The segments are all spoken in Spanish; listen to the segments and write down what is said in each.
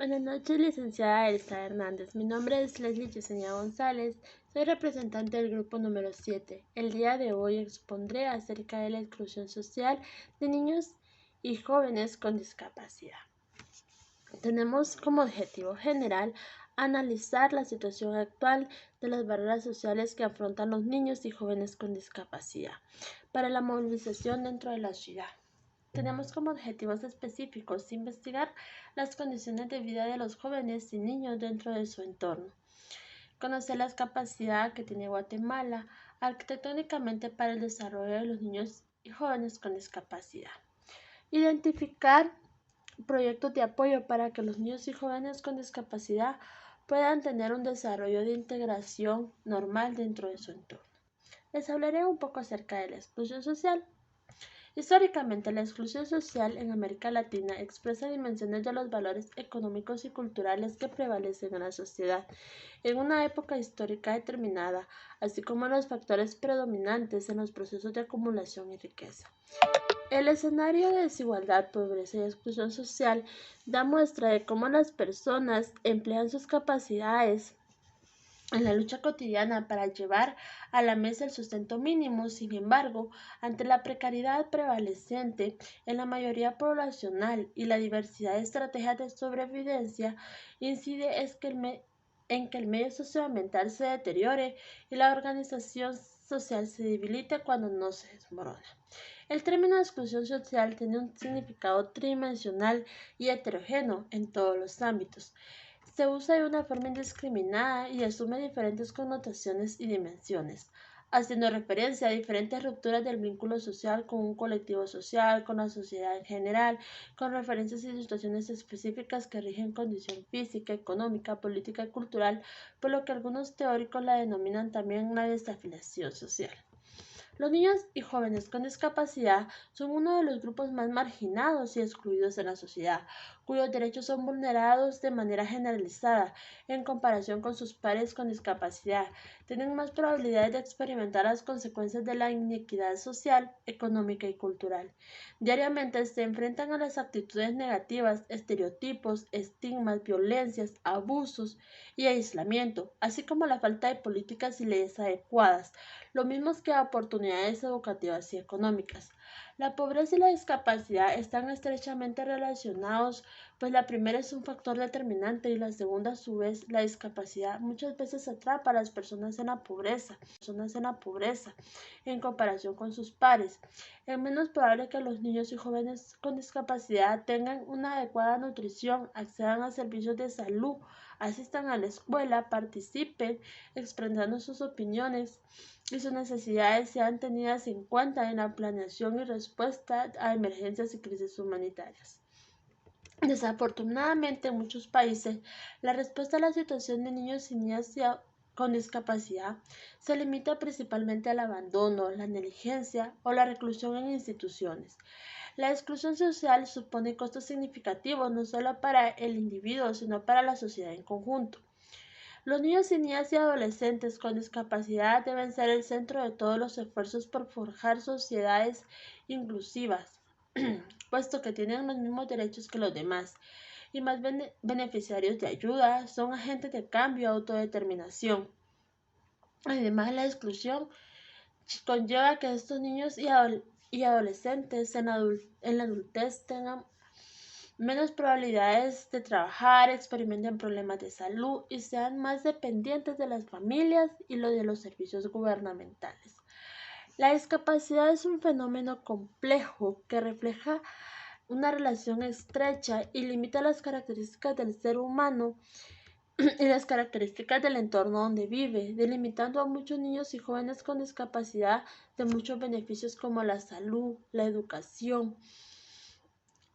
Buenas noches, licenciada Elsa Hernández. Mi nombre es Leslie Yesenia González. Soy representante del grupo número 7. El día de hoy expondré acerca de la inclusión social de niños y jóvenes con discapacidad. Tenemos como objetivo general analizar la situación actual de las barreras sociales que afrontan los niños y jóvenes con discapacidad para la movilización dentro de la ciudad. Tenemos como objetivos específicos investigar las condiciones de vida de los jóvenes y niños dentro de su entorno, conocer las capacidades que tiene Guatemala arquitectónicamente para el desarrollo de los niños y jóvenes con discapacidad, identificar proyectos de apoyo para que los niños y jóvenes con discapacidad puedan tener un desarrollo de integración normal dentro de su entorno. Les hablaré un poco acerca de la exclusión social. Históricamente, la exclusión social en América Latina expresa dimensiones de los valores económicos y culturales que prevalecen en la sociedad en una época histórica determinada, así como los factores predominantes en los procesos de acumulación y riqueza. El escenario de desigualdad, pobreza y exclusión social da muestra de cómo las personas emplean sus capacidades en la lucha cotidiana para llevar a la mesa el sustento mínimo. Sin embargo, ante la precariedad prevaleciente en la mayoría poblacional y la diversidad de estrategias de sobrevivencia, incide en que el medio socioambiental se deteriore y la organización social se debilite cuando no se desmorona. El término de exclusión social tiene un significado tridimensional y heterogéneo en todos los ámbitos. Se usa de una forma indiscriminada y asume diferentes connotaciones y dimensiones, haciendo referencia a diferentes rupturas del vínculo social con un colectivo social, con la sociedad en general, con referencias y situaciones específicas que rigen condición física, económica, política y cultural, por lo que algunos teóricos la denominan también una desafiliación social. Los niños y jóvenes con discapacidad son uno de los grupos más marginados y excluidos en la sociedad, cuyos derechos son vulnerados de manera generalizada en comparación con sus pares con discapacidad. Tienen más probabilidades de experimentar las consecuencias de la inequidad social, económica y cultural. Diariamente se enfrentan a las actitudes negativas, estereotipos, estigmas, violencias, abusos y aislamiento, así como la falta de políticas y leyes adecuadas, lo mismo que a oportunidades educativas y económicas. La pobreza y la discapacidad están estrechamente relacionados, pues la primera es un factor determinante y la segunda, a su vez, la discapacidad muchas veces atrapa a las personas en la pobreza, en comparación con sus pares. Es menos probable que los niños y jóvenes con discapacidad tengan una adecuada nutrición, accedan a servicios de salud, asistan a la escuela, participen expresando sus opiniones y sus necesidades sean tenidas en cuenta en la planeación y respuesta a emergencias y crisis humanitarias. Desafortunadamente, en muchos países, la respuesta a la situación de niños y niñas con discapacidad se limita principalmente al abandono, la negligencia o la reclusión en instituciones. La exclusión social supone costos significativos no solo para el individuo, sino para la sociedad en conjunto. Los niños y niñas y adolescentes con discapacidad deben ser el centro de todos los esfuerzos por forjar sociedades inclusivas, puesto que tienen los mismos derechos que los demás y más beneficiarios de ayuda, son agentes de cambio y autodeterminación. Además, la exclusión conlleva que estos niños y adolescentes en la adultez tengan menos probabilidades de trabajar, experimenten problemas de salud y sean más dependientes de las familias y de los servicios gubernamentales. La discapacidad es un fenómeno complejo que refleja una relación estrecha y limita las características del ser humano y las características del entorno donde vive, delimitando a muchos niños y jóvenes con discapacidad de muchos beneficios como la salud, la educación,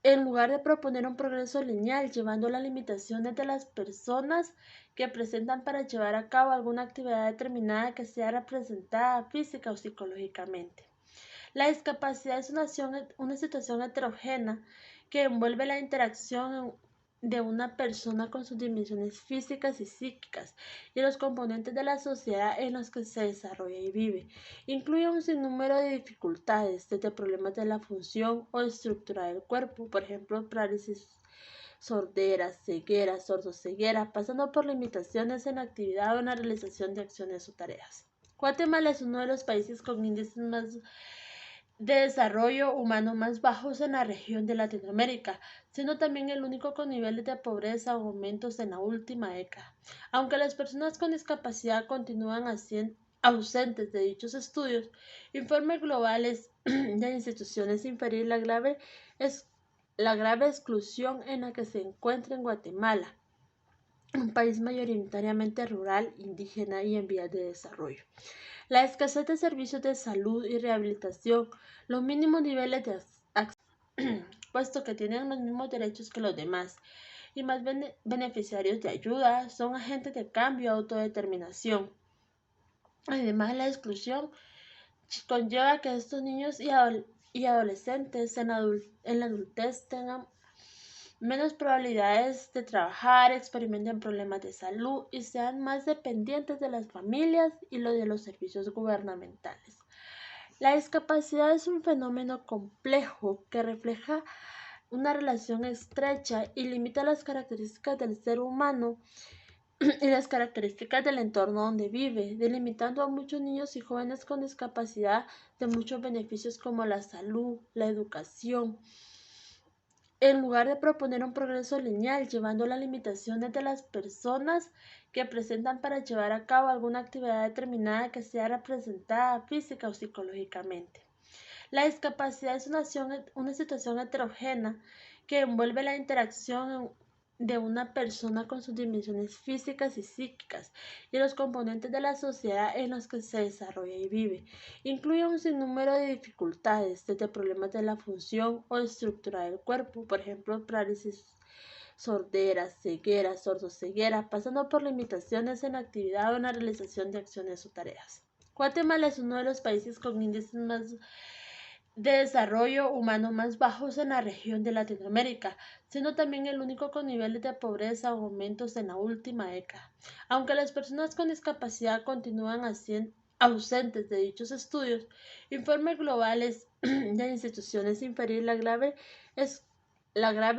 en lugar de proponer un progreso lineal, llevando las limitaciones de las personas que presentan para llevar a cabo alguna actividad determinada que sea representada física o psicológicamente. La discapacidad es una situación heterogénea que envuelve la interacción de una persona con sus dimensiones físicas y psíquicas y los componentes de la sociedad en los que se desarrolla y vive. Incluye un sinnúmero de dificultades, desde problemas de la función o estructura del cuerpo, por ejemplo, parálisis sordera, ceguera, sordoceguera, pasando por limitaciones en la actividad o en la realización de acciones o tareas. Guatemala es uno de los países con índices de desarrollo humano más bajos en la región de Latinoamérica, siendo también el único con niveles de pobreza o aumentos en la última década. Aunque las personas con discapacidad continúan ausentes de dichos estudios, informes globales de instituciones inferir la grave exclusión en la que se encuentra en Guatemala, un país mayoritariamente rural, indígena y en vías de desarrollo. La escasez de servicios de salud y rehabilitación, los mínimos niveles de acceso, puesto que tienen los mismos derechos que los demás, y más beneficiarios de ayuda, son agentes de cambio y autodeterminación. Además, la exclusión conlleva que estos niños y adolescentes en la adultez tengan menos probabilidades de trabajar, experimenten problemas de salud y sean más dependientes de las familias y de los servicios gubernamentales. La discapacidad es un fenómeno complejo que refleja una relación estrecha y limita las características del ser humano y las características del entorno donde vive, delimitando a muchos niños y jóvenes con discapacidad de muchos beneficios como la salud, la educación, en lugar de proponer un progreso lineal, llevando las limitaciones de las personas que presentan para llevar a cabo alguna actividad determinada que sea representada física o psicológicamente. La discapacidad es una situación heterogénea que envuelve la interacción de una persona con sus dimensiones físicas y psíquicas y los componentes de la sociedad en los que se desarrolla y vive. Incluye un sinnúmero de dificultades, desde problemas de la función o estructura del cuerpo, por ejemplo, parálisis, sordera, ceguera, sordoceguera, pasando por limitaciones en la actividad o en la realización de acciones o tareas. Guatemala es uno de los países con índices de desarrollo humano más bajos en la región de Latinoamérica, siendo también el único con niveles de pobreza o aumentos en la última década. Aunque las personas con discapacidad continúan ausentes de dichos estudios, informes globales de instituciones inferir la grave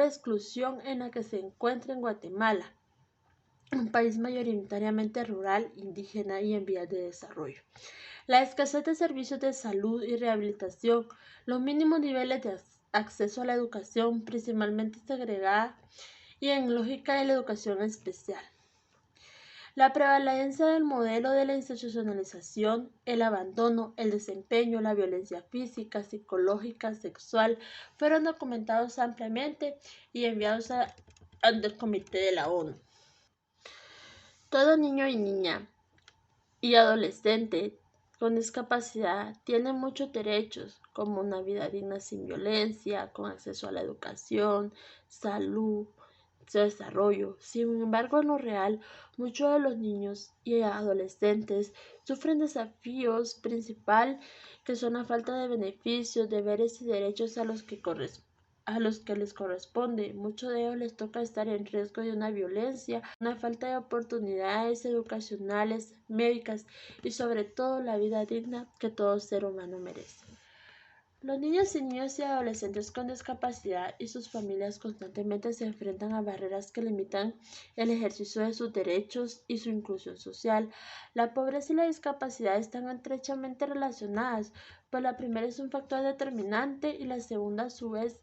exclusión en la que se encuentra en Guatemala, un país mayoritariamente rural, indígena y en vías de desarrollo. La escasez de servicios de salud y rehabilitación, los mínimos niveles de acceso a la educación, principalmente segregada y en lógica de la educación especial. La prevalencia del modelo de la institucionalización, el abandono, el desempeño, la violencia física, psicológica, sexual, fueron documentados ampliamente y enviados al Comité de la ONU. Todo niño y niña y adolescente con discapacidad tiene muchos derechos, como una vida digna sin violencia, con acceso a la educación, salud, su desarrollo. Sin embargo, en lo real, muchos de los niños y adolescentes sufren desafíos principales que son la falta de beneficios, deberes y derechos a los que les corresponde. Muchos de ellos les toca estar en riesgo de una violencia, una falta de oportunidades educacionales, médicas y sobre todo la vida digna que todo ser humano merece. Los niños y adolescentes con discapacidad y sus familias constantemente se enfrentan a barreras que limitan el ejercicio de sus derechos y su inclusión social. La pobreza y la discapacidad están estrechamente relacionadas, pues la primera es un factor determinante y la segunda a su vez.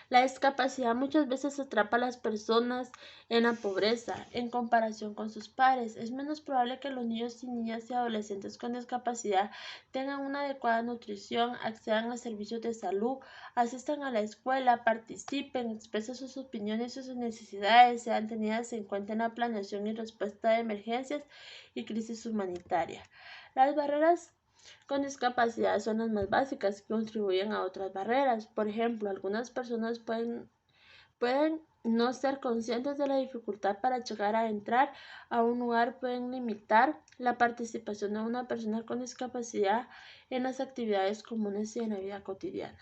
La discapacidad muchas veces atrapa a las personas en la pobreza en comparación con sus pares. Es menos probable que los niños y niñas y adolescentes con discapacidad tengan una adecuada nutrición, accedan a servicios de salud, asistan a la escuela, participen, expresen sus opiniones y sus necesidades, sean tenidas en cuenta en la planeación y respuesta de emergencias y crisis humanitarias. Las barreras con discapacidad son las más básicas que contribuyen a otras barreras. Por ejemplo, algunas personas pueden no ser conscientes de la dificultad para llegar a entrar a un lugar, pueden limitar la participación de una persona con discapacidad en las actividades comunes y en la vida cotidiana.